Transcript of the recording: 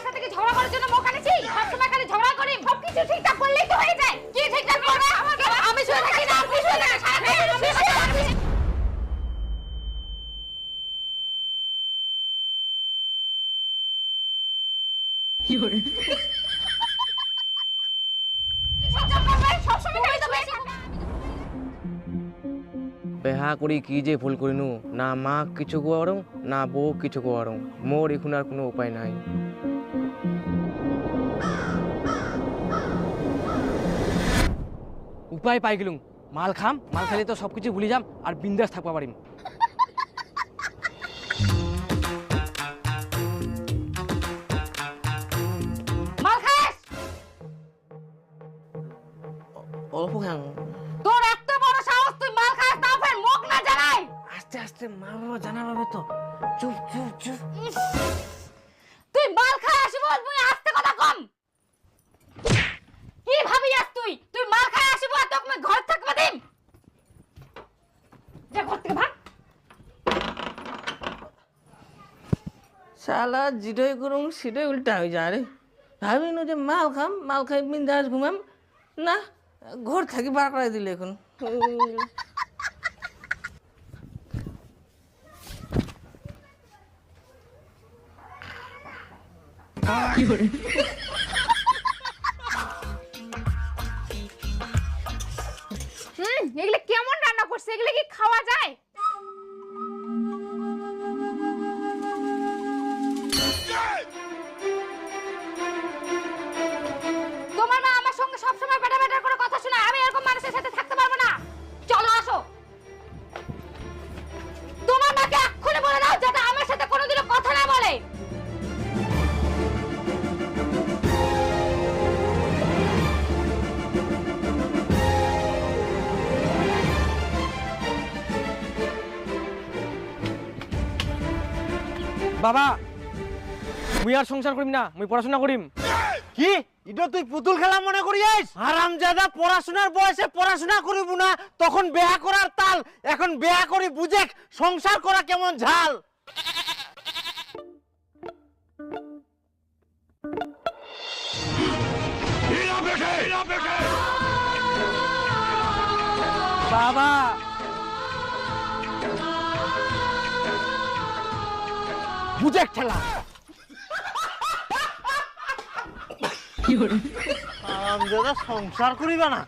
সাথে কি ঝগড়া করার জন্য মুখ আনেছি? সবসময় খালি ঝগড়া করি, সবকিছু ঠিকঠাক করলেই তো হয়ে যায়। কি ঠিকঠাক করবে? আমি শুয়ে থাকি না, আপনি শুয়ে থাকেন, সারাদিন আমি শুয়ে থাকি। বেহা করি কি যে ভুল করিনু, না মা কিছু কোয়ারো না বউ কিছু কোয়ারো, মোর এখন আর কোনো উপায় নাই। উপায় পাই গেলুম, মাল খাম, মাল খাইলে তো সবকিছু ভুলে যাম আর বিন্দাস থাকবা পারিম। মাল খাস? অল্প খাম। তোর এত বড় সাহস, তুই মাল খাস তাও ফের মুখ না জানাই। আস্তে আস্তে মা বাবা জানা পাবে তো। চুপ চুপ চুপ। তুই মাল খাই আসি বল, তুই আস্তে কথা কম। কি ভাবিয়াস তুই? তুই মাল খাই আসিব আর তোকে আমি ঘর থাকবা দিম? যা ঘর থেকে ভাগ। শালা যেটাই করুম সেটাই উল্টা হয়ে যায় রে। ভাবিনু যে মাল খাম, মাল খাই বিন্দাস ঘুমাম, না ঘর থাকি বার করাই দিলে এখন। এগুলো কেমন রান্না করছে? এগুলো কি খাওয়া যায়? তোমার মা আমার সঙ্গে সবসময় বেটা বেটা করে কথা শোনায়, আমি এরকম মানুষের সাথে থাকতে পারবো না। চলো আসো। তোমার মাকে এক্ষুনি বলে দাও যাতে আমার সাথে কোনোদিনও কথা না বলে। বাবা মুই আর সংসার করিম না, মুই পড়াশোনা করিম। কি এটা তুই পুতুল খেলা মনে করিস? হারামজাদা, পড়াশোনার বয়সে পড়াশোনা করিব না, তখন বিয়া করার তাল, এখন বিয়া করি বুঝে সংসার করা কেমন ঝাল। বাবা বুঝে খেলা। হারামজাদা সংসার করিবা না?